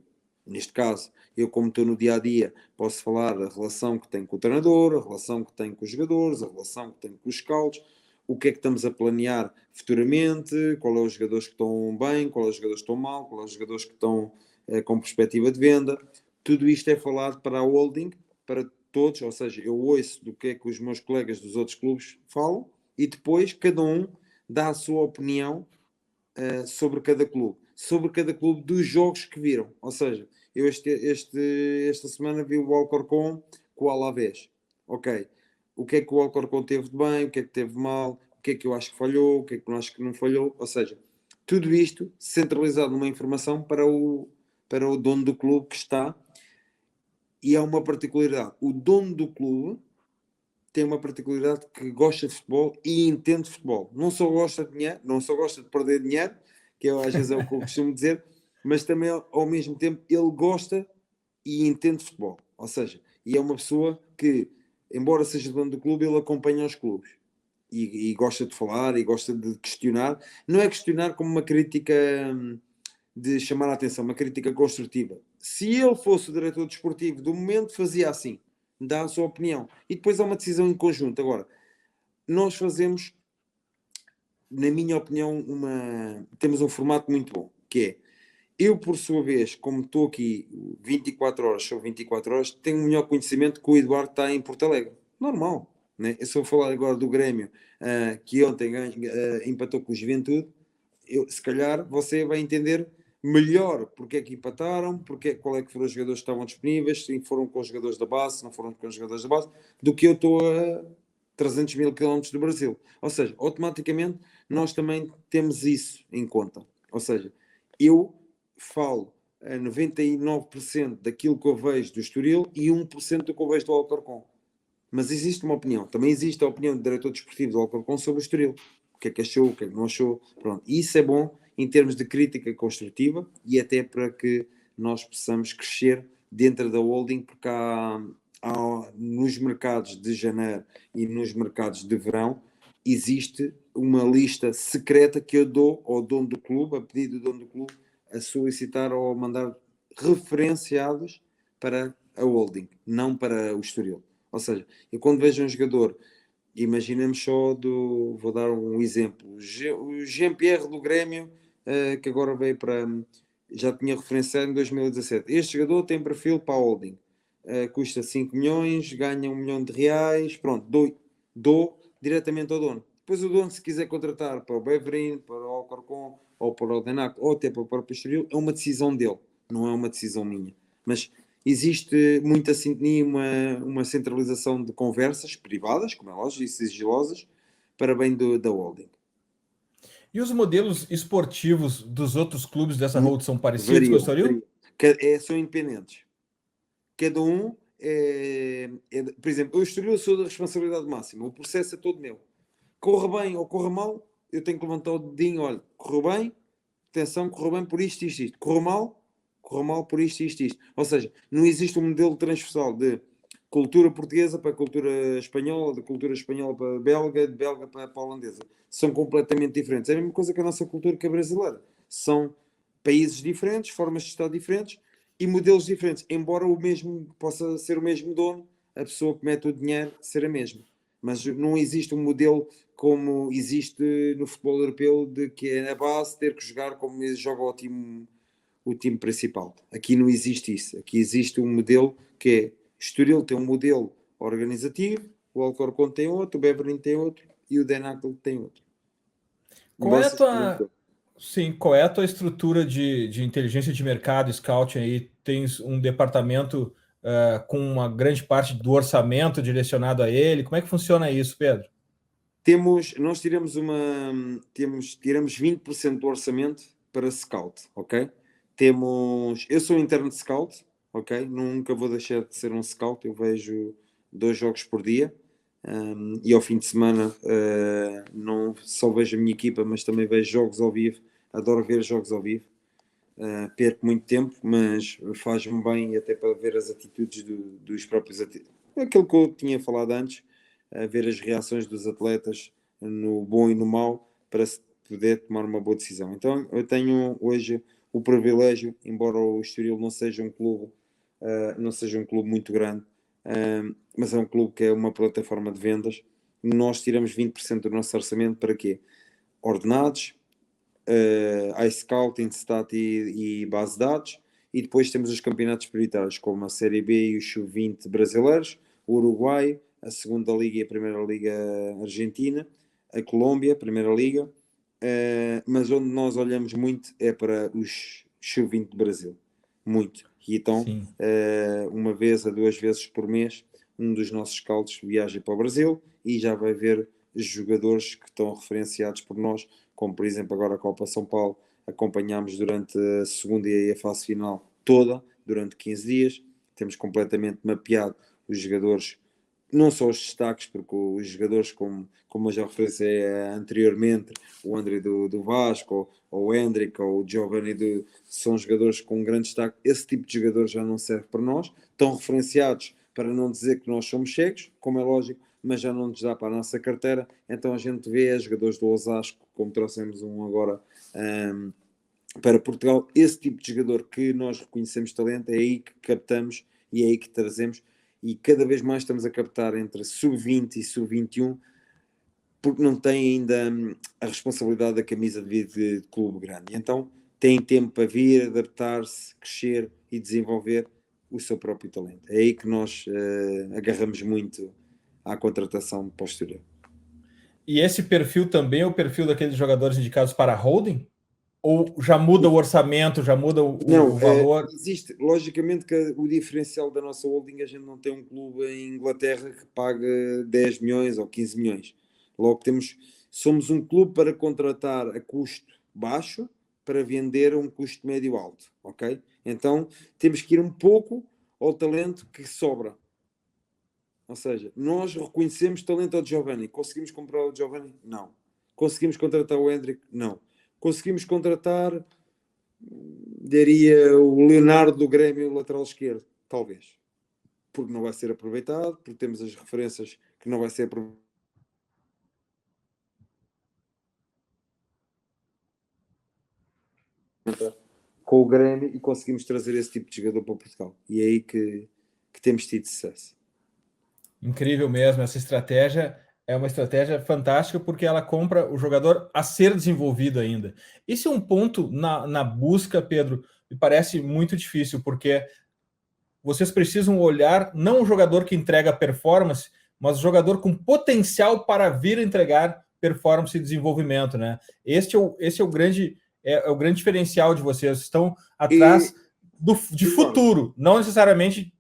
[SPEAKER 1] Neste caso, eu como estou no dia-a-dia, posso falar da relação que tenho com o treinador, a relação que tenho com os jogadores, a relação que tenho com os scouts, o que é que estamos a planear futuramente, qual é os jogadores que estão bem, qual é os jogadores que estão mal, qual é os jogadores que estão com perspectiva de venda. Tudo isto é falado para a holding, para todos, ou seja, eu ouço do que é que os meus colegas dos outros clubes falam e depois cada um dá a sua opinião sobre cada clube dos jogos que viram. Ou seja, eu esta semana vi o Alcorcón com o Alavés. Ok, o que é que o Alcorcón teve de bem, o que é que teve de mal, o que é que eu acho que falhou, o que é que eu acho que não falhou. Ou seja, tudo isto centralizado numa informação para o dono do clube que está. E há uma particularidade. O dono do clube tem uma particularidade que gosta de futebol e entende futebol. Não só gosta de dinheiro, não só gosta de perder dinheiro, que às vezes é o que eu costumo dizer, mas também ao mesmo tempo ele gosta e entende futebol. Ou seja, e é uma pessoa que, embora seja dono do clube, ele acompanha os clubes. E gosta de falar e gosta de questionar. Não é questionar como uma crítica de chamar a atenção, uma crítica construtiva. Se ele fosse o diretor desportivo do momento, fazia assim, dá a sua opinião. E depois há uma decisão em conjunto. Agora, nós fazemos, na minha opinião, temos um formato muito bom, que é, eu, por sua vez, como estou aqui 24 horas, são 24 horas, tenho um melhor conhecimento que o Eduardo está em Porto Alegre. Normal, né? Eu só falar agora do Grêmio, que ontem empatou com o Juventude, se calhar você vai entender melhor porque é que empataram, qual é que foram os jogadores que estavam disponíveis, se foram com os jogadores da base, se não foram com os jogadores da base, do que eu estou a 300 mil quilómetros do Brasil. Ou seja, automaticamente nós também temos isso em conta. Ou seja, eu falo a 99% daquilo que eu vejo do Estoril e 1% do que eu vejo do Alcorcón. Mas existe uma opinião. Também existe a opinião do diretor desportivo do Alcorcón sobre o Estoril. O que é que achou, o que é que não achou. Pronto. Isso é bom em termos de crítica construtiva e até para que nós possamos crescer dentro da holding, porque nos mercados de janeiro e nos mercados de verão existe uma lista secreta que eu dou ao dono do clube, a pedido do dono do clube, a solicitar ou a mandar referenciados para a holding, não para o Estoril. Ou seja, eu quando vejo um jogador, imaginemos só vou dar um exemplo, o Jean-Pierre do Grêmio, que agora veio já tinha referenciado em 2017. Este jogador tem perfil para a holding, custa 5 milhões, ganha 1 milhão de reais, pronto, dou diretamente ao dono. Depois o dono, se quiser contratar para o Beverin, para o Alcorcón, ou para o Denac, ou até para o próprio Estoril, é uma decisão dele, não é uma decisão minha. Mas existe muita sintonia, uma centralização de conversas privadas, como é lógico, e sigilosas, para bem da holding.
[SPEAKER 3] E os modelos esportivos dos outros clubes dessa hold são parecidos com o Estoril?
[SPEAKER 1] São independentes. Cada um por exemplo, o Estoril, eu sou da responsabilidade máxima, o processo é todo meu. Corra bem ou corra mal, eu tenho que levantar o dedinho, olha, correu bem, atenção, correu bem por isto, correu mal por isto. Ou seja, não existe um modelo transversal de cultura portuguesa para cultura espanhola, de cultura espanhola para belga, de belga para holandesa. São completamente diferentes. É a mesma coisa que a nossa cultura, que é brasileira. São países diferentes, formas de Estado diferentes e modelos diferentes. Embora o mesmo possa ser o mesmo dono, a pessoa que mete o dinheiro ser a mesma. Mas não existe um modelo como existe no futebol europeu, de que é na base ter que jogar como joga o time principal. Aqui não existe isso. Aqui existe um modelo que é Estoril tem um modelo organizativo, o Alcorcón tem outro, o Beverin tem outro e o Denacle tem outro.
[SPEAKER 3] Qual é a tua estrutura de inteligência de mercado, scouting aí? Tens um departamento com uma grande parte do orçamento direcionado a ele. Como é que funciona isso, Pedro?
[SPEAKER 1] Nós tiramos 20% do orçamento para scout, ok? Eu sou interno de scout, ok? Nunca vou deixar de ser um scout, eu vejo 2 jogos por dia, e ao fim de semana não só vejo a minha equipa, mas também vejo jogos ao vivo, adoro ver jogos ao vivo, perco muito tempo, mas faz-me bem até para ver as atitudes dos próprios atletas. Aquilo que eu tinha falado antes, ver as reações dos atletas no bom e no mau, para poder tomar uma boa decisão. Então eu tenho hoje o privilégio, embora o Estoril não seja um clube muito grande, mas é um clube que é uma plataforma de vendas. Nós tiramos 20% do nosso orçamento para quê? Ordenados, iScouting, Stat e base de dados, e depois temos os campeonatos prioritários, como a Série B e o Sub-20 brasileiros, o Uruguai, a segunda liga e a primeira liga argentina, a Colômbia, a primeira liga, mas onde nós olhamos muito é para os Sub-20 do Brasil, muito. E então, uma vez a 2 vezes por mês, um dos nossos scouts viaja para o Brasil e já vai ver jogadores que estão referenciados por nós, como por exemplo agora a Copa São Paulo, acompanhámos durante a segunda e a fase final toda, durante 15 dias, temos completamente mapeado os jogadores, não só os destaques, porque os jogadores, como eu já referenciei anteriormente, o André do Vasco, ou o Hendrick, ou o Giovanni, são jogadores com um grande destaque. Esse tipo de jogadores já não serve para nós, estão referenciados para não dizer que nós somos cegos, como é lógico, mas já não nos dá para a nossa carteira, então a gente vê jogadores do Osasco, como trouxemos um agora para Portugal, esse tipo de jogador que nós reconhecemos talento, é aí que captamos e é aí que trazemos, e cada vez mais estamos a captar entre sub-20 e sub-21, porque não tem ainda a responsabilidade da camisa de clube grande. Então tem tempo para vir, adaptar-se, crescer e desenvolver o seu próprio talento. É aí que nós agarramos muito à contratação posterior.
[SPEAKER 3] E esse perfil também é o perfil daqueles jogadores indicados para holding? Ou já muda o orçamento, já muda o valor?
[SPEAKER 1] Existe, logicamente que o diferencial da nossa holding, a gente não tem um clube em Inglaterra que paga 10 milhões ou 15 milhões. Logo somos um clube para contratar a custo baixo para vender a um custo médio alto, ok? Então temos que ir um pouco ao talento que sobra. Ou seja, nós reconhecemos talento ao Giovanni. Conseguimos comprar o Giovanni? Não. Conseguimos contratar o Hendrick? Não. Conseguimos contratar, daria o Leonardo do Grêmio lateral esquerdo? Talvez. Porque não vai ser aproveitado, porque temos as referências que não vai ser aproveitado. Com o Grêmio e conseguimos trazer esse tipo de jogador para Portugal. E é aí que temos tido sucesso.
[SPEAKER 3] Incrível mesmo, essa estratégia é uma estratégia fantástica porque ela compra o jogador a ser desenvolvido ainda. Esse é um ponto na busca, Pedro, me parece muito difícil, porque vocês precisam olhar não o jogador que entrega performance, mas o jogador com potencial para vir entregar performance e desenvolvimento, né? Esse é o grande diferencial de vocês. Estão atrás de futuro, não necessariamente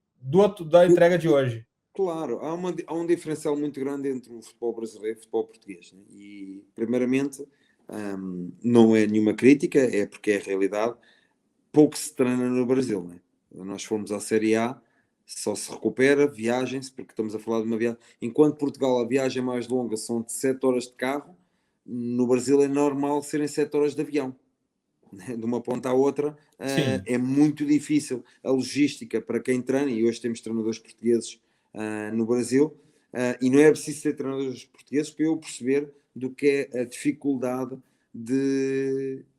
[SPEAKER 3] da entrega de hoje.
[SPEAKER 1] Claro, há um diferencial muito grande entre o futebol brasileiro e o futebol português, né? E, primeiramente, não é nenhuma crítica, é porque é a realidade. Pouco se treina no Brasil, né? Nós fomos à Série A, só se recupera, viajem-se, porque estamos a falar de uma viagem. Enquanto Portugal, a viagem mais longa são de 7 horas de carro, no Brasil é normal serem 7 horas de avião. De uma ponta à outra, é muito difícil. A logística para quem treina, e hoje temos treinadores portugueses no Brasil, e não é preciso ser treinadores portugueses para eu perceber do que é a dificuldade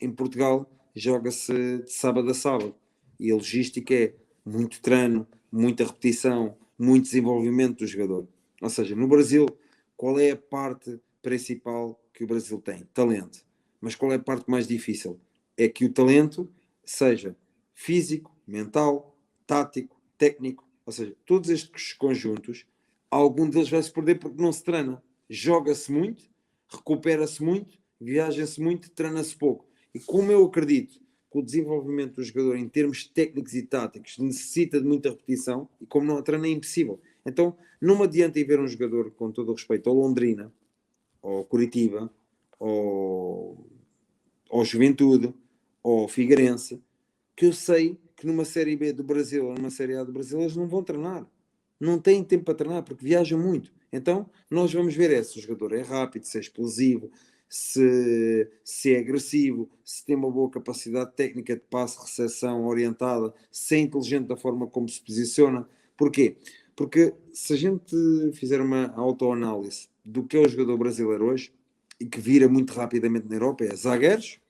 [SPEAKER 1] em Portugal joga-se de sábado a sábado, e a logística é muito treino, muita repetição, muito desenvolvimento do jogador. Ou seja, no Brasil, qual é a parte principal que o Brasil tem? Talento. Mas qual é a parte mais difícil? É que o talento seja físico, mental, tático, técnico. Ou seja, todos estes conjuntos, algum deles vai se perder porque não se treina. Joga-se muito, recupera-se muito, viaja-se muito, treina-se pouco. E como eu acredito que o desenvolvimento do jogador em termos técnicos e táticos necessita de muita repetição, e como não a treina é impossível. Então não me adianta ir ver um jogador, com todo o respeito, ao Londrina, ao Curitiba, ao Juventude, ou Figueirense, que eu sei que numa Série B do Brasil ou numa Série A do Brasil eles não vão treinar. Não têm tempo para treinar porque viajam muito. Então nós vamos ver se o jogador é rápido, se é explosivo, se é agressivo, se tem uma boa capacidade técnica de passe, recepção orientada, se é inteligente da forma como se posiciona. Porquê? Porque se a gente fizer uma autoanálise do que é o jogador brasileiro hoje, e que vira muito rapidamente na Europa, é zagueiros,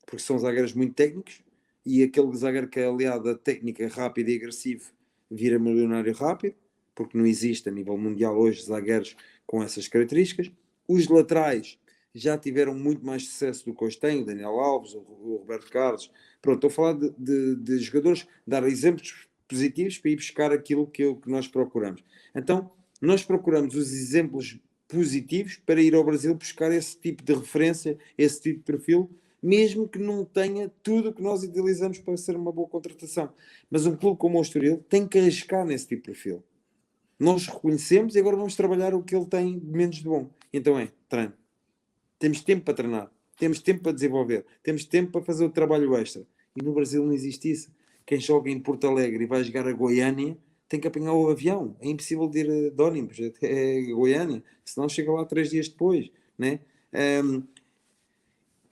[SPEAKER 1] porque são zagueiros muito técnicos, e aquele zagueiro que é aliado à técnica rápida e agressivo vira milionário rápido, porque não existe a nível mundial hoje zagueiros com essas características. Os laterais já tiveram muito mais sucesso do que hoje têm, o Daniel Alves, o Roberto Carlos. Pronto, estou a falar de jogadores, dar exemplos positivos para ir buscar aquilo que nós procuramos. Então, nós procuramos os exemplos positivos para ir ao Brasil buscar esse tipo de referência, esse tipo de perfil, mesmo que não tenha tudo o que nós idealizamos para ser uma boa contratação. Mas um clube como o Estoril tem que arriscar nesse tipo de perfil. Nós reconhecemos e agora vamos trabalhar o que ele tem de menos de bom. Então treino. Temos tempo para treinar, temos tempo para desenvolver, temos tempo para fazer o trabalho extra. E no Brasil não existe isso. Quem joga em Porto Alegre e vai jogar a Goiânia tem que apanhar o avião. É impossível de ir de ônibus até Goiânia, senão chega lá 3 dias depois, né?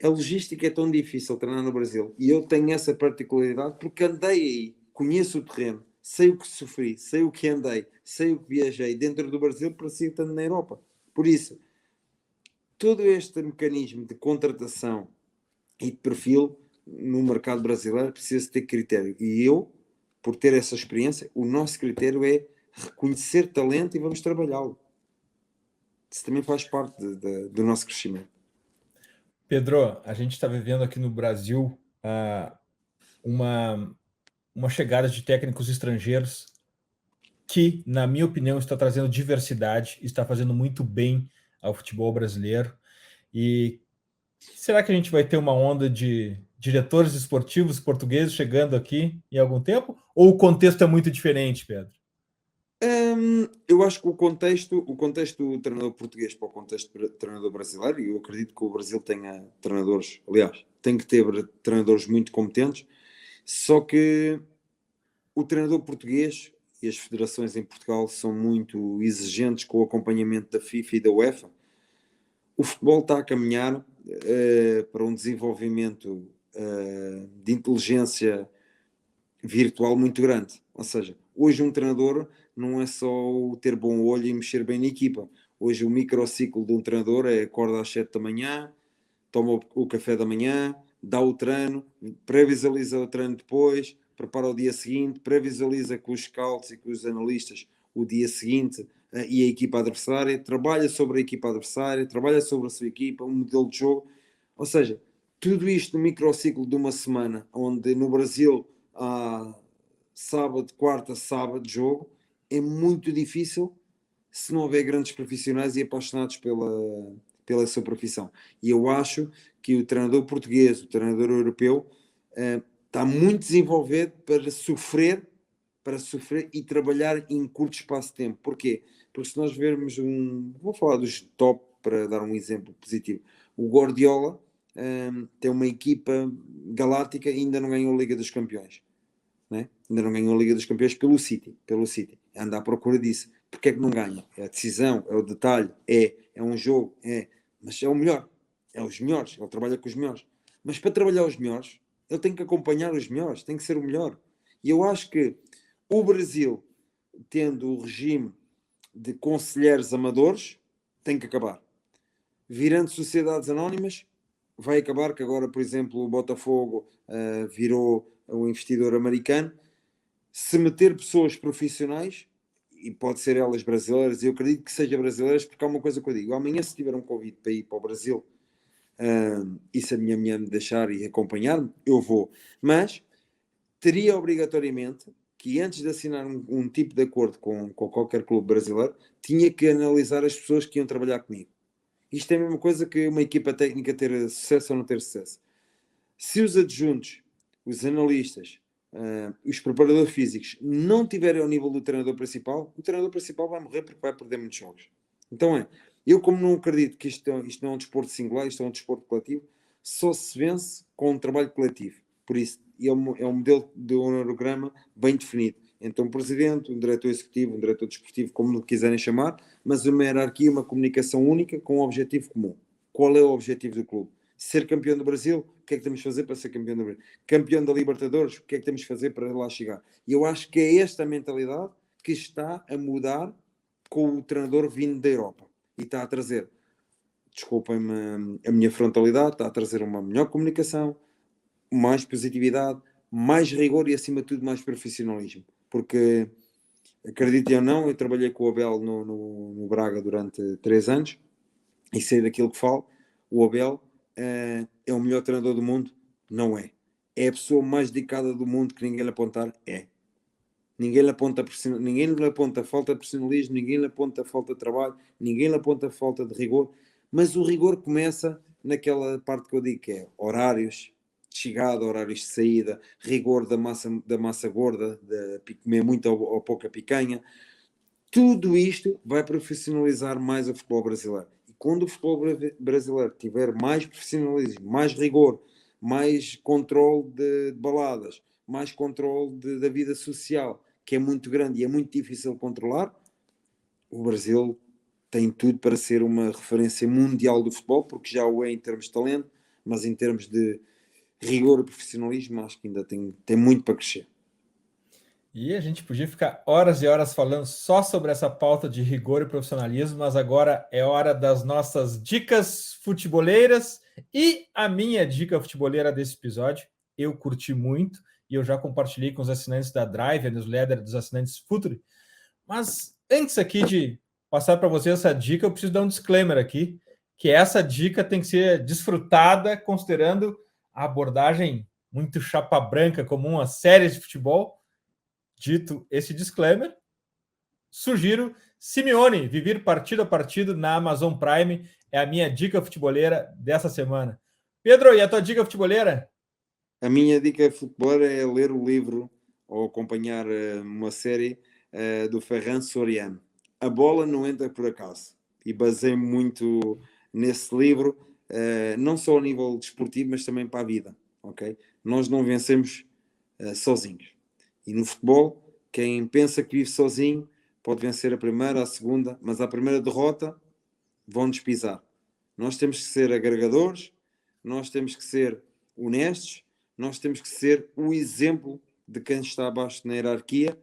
[SPEAKER 1] A logística é tão difícil treinar no Brasil, e eu tenho essa particularidade porque andei aí, conheço o terreno, sei o que sofri, sei o que andei, sei o que viajei dentro do Brasil para seguir estando na Europa. Por isso, todo este mecanismo de contratação e de perfil no mercado brasileiro precisa ter critério. E eu, por ter essa experiência, o nosso critério é reconhecer talento e vamos trabalhá-lo. Isso também faz parte do nosso crescimento.
[SPEAKER 3] Pedro, a gente está vivendo aqui no Brasil uma chegada de técnicos estrangeiros que, na minha opinião, está trazendo diversidade, está fazendo muito bem ao futebol brasileiro. E será que a gente vai ter uma onda de diretores esportivos portugueses chegando aqui em algum tempo? Ou o contexto é muito diferente, Pedro?
[SPEAKER 1] Eu acho que o contexto do treinador português para o contexto do treinador brasileiro, e eu acredito que o Brasil tenha treinadores, aliás, tem que ter treinadores muito competentes, só que o treinador português e as federações em Portugal são muito exigentes com o acompanhamento da FIFA e da UEFA. O futebol está a caminhar para um desenvolvimento de inteligência virtual muito grande. Ou seja, hoje um treinador não é só o ter bom olho e mexer bem na equipa. Hoje o microciclo de um treinador é acorda às 7 da manhã, toma o café da manhã, dá o treino, pré-visualiza o treino depois, prepara o dia seguinte, pré-visualiza com os scouts e com os analistas o dia seguinte e a equipa adversária, trabalha sobre a equipa adversária, trabalha sobre a sua equipa, um modelo de jogo. Ou seja, tudo isto no microciclo de uma semana, onde no Brasil há sábado, quarta, sábado jogo, é muito difícil se não houver grandes profissionais e apaixonados pela sua profissão. E eu acho que o treinador português, o treinador europeu, está muito desenvolvido para sofrer e trabalhar em curto espaço de tempo. Porquê? Porque se nós vermos vou falar dos top para dar um exemplo positivo. O Guardiola tem uma equipa galáctica e ainda não ganhou a Liga dos Campeões. Né? Ainda não ganhou a Liga dos Campeões pelo City. Anda à procura disso. Porque é que não ganha? É a decisão, é o detalhe, é um jogo, mas é o melhor, é os melhores, ele trabalha com os melhores. Mas para trabalhar os melhores, ele tem que acompanhar os melhores, tem que ser o melhor. E eu acho que o Brasil, tendo o regime de conselheiros amadores, tem que acabar. Virando sociedades anónimas, vai acabar, que agora, por exemplo, o Botafogo virou um investidor americano. Se meter pessoas profissionais, e pode ser elas brasileiras, eu acredito que seja brasileiras, porque há uma coisa que eu digo, amanhã se tiver um convite para ir para o Brasil, e se a minha mulher me deixar e acompanhar-me, eu vou. Mas teria obrigatoriamente que antes de assinar um tipo de acordo com qualquer clube brasileiro, tinha que analisar as pessoas que iam trabalhar comigo. Isto é a mesma coisa que uma equipa técnica ter sucesso ou não ter sucesso. Se os adjuntos, os analistas, os preparadores físicos não tiverem ao nível do treinador principal, o treinador principal vai morrer porque vai perder muitos jogos. Então eu como não acredito que isto não é um desporto singular, isto é um desporto coletivo, só se vence com um trabalho coletivo. Por isso, é um modelo de organograma bem definido. Então, um presidente, um diretor executivo, um diretor desportivo, como quiserem chamar, mas uma hierarquia, uma comunicação única com um objetivo comum. Qual é o objetivo do clube? Ser campeão do Brasil, o que é que temos de fazer para ser campeão do Brasil? Campeão da Libertadores, o que é que temos de fazer para lá chegar? E eu acho que é esta mentalidade que está a mudar com o treinador vindo da Europa. E está a trazer, desculpem-me a minha frontalidade, está a trazer uma melhor comunicação, mais positividade, mais rigor e, acima de tudo, mais profissionalismo. Porque, acreditem ou não, eu trabalhei com o Abel no Braga durante 3 anos e sei daquilo que falo. O Abel é o melhor treinador do mundo? Não é. É a pessoa mais dedicada do mundo que ninguém lhe apontar? É. Ninguém lhe aponta falta de profissionalismo, ninguém lhe aponta falta de trabalho, ninguém lhe aponta falta de rigor, mas o rigor começa naquela parte que eu digo que é horários de chegada, horários de saída, rigor da massa gorda, de comer muito ou pouca picanha. Tudo isto vai profissionalizar mais o futebol brasileiro. E quando o futebol brasileiro tiver mais profissionalismo, mais rigor, mais controle de baladas, mais controle da vida social, que é muito grande e é muito difícil controlar, o Brasil tem tudo para ser uma referência mundial do futebol, porque já o é em termos de talento, mas em termos de rigor e profissionalismo, acho que ainda tem muito para crescer.
[SPEAKER 3] E a gente podia ficar horas e horas falando só sobre essa pauta de rigor e profissionalismo, mas agora é hora das nossas dicas futeboleiras. E a minha dica futeboleira desse episódio eu curti muito, e eu já compartilhei com os assinantes da Drive, a newsletter dos assinantes Futuri. Mas antes aqui de passar para você essa dica, eu preciso dar um disclaimer aqui, que essa dica tem que ser desfrutada considerando a abordagem muito chapa branca comum às séries de futebol. Dito esse disclaimer, sugiro Simeone, viver partido a partido na Amazon Prime, é a minha dica futeboleira dessa semana. Pedro, e a tua dica futeboleira?
[SPEAKER 1] A minha dica futeboleira é ler o livro ou acompanhar uma série do Ferran Soriano. A bola não entra por acaso. E basei muito nesse livro, não só a nível desportivo, mas também para a vida. Okay? Nós não vencemos sozinhos. E no futebol, quem pensa que vive sozinho pode vencer a primeira, a segunda, mas a primeira derrota vão-nos pisar. Nós temos que ser agregadores, nós temos que ser honestos, nós temos que ser o exemplo de quem está abaixo na hierarquia,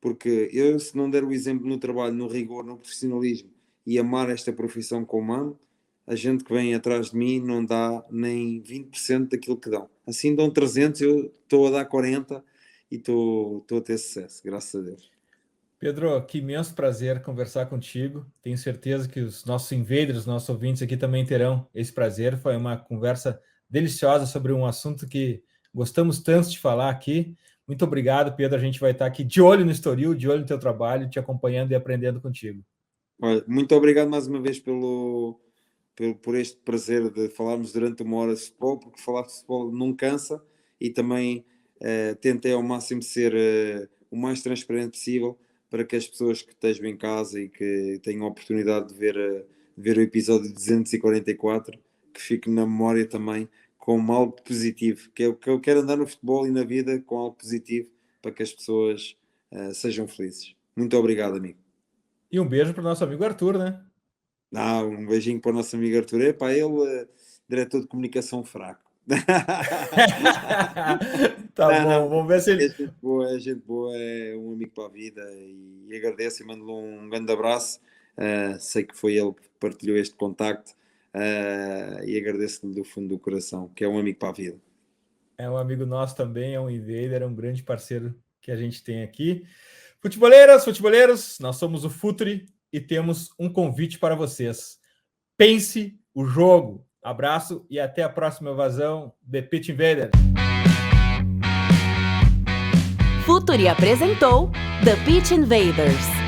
[SPEAKER 1] porque eu, se não der o exemplo no trabalho, no rigor, no profissionalismo e amar esta profissão como amo, a gente que vem atrás de mim não dá nem 20% daquilo que dão. Assim dão 300, eu estou a dar 40 e estou a ter sucesso, graças a Deus.
[SPEAKER 3] Pedro, que imenso prazer conversar contigo. Tenho certeza que os nossos invaders, os nossos ouvintes aqui também terão esse prazer. Foi uma conversa deliciosa sobre um assunto que gostamos tanto de falar aqui. Muito obrigado, Pedro. A gente vai estar aqui de olho no Estoril, de olho no teu trabalho, te acompanhando e aprendendo contigo.
[SPEAKER 1] Muito obrigado mais uma vez por este prazer de falarmos durante uma hora de futebol, porque falar de futebol não cansa, e também tentei ao máximo ser o mais transparente possível para que as pessoas que estejam em casa e que tenham a oportunidade de ver o episódio 244, que fique na memória também como algo positivo, que eu quero andar no futebol e na vida com algo positivo para que as pessoas sejam felizes. Muito obrigado, amigo.
[SPEAKER 3] E um beijo para o nosso amigo Arthur, né?
[SPEAKER 1] Um beijinho para o nosso amigo Arthur. Ele, diretor de comunicação fraco.
[SPEAKER 3] Tá bom, vamos ver se ele...
[SPEAKER 1] É gente boa, é um amigo para a vida, e agradeço e mando-lhe um grande abraço. Sei que foi ele que partilhou este contacto, e agradeço-lhe do fundo do coração, que é um amigo para a vida.
[SPEAKER 3] É um amigo nosso também, é um invader, é um grande parceiro que a gente tem aqui. Futeboleiros, nós somos o Futuri e temos um convite para vocês. Pense o jogo. Abraço e até a próxima evasão The Pitch Invaders.
[SPEAKER 2] Futuri apresentou The Pitch Invaders.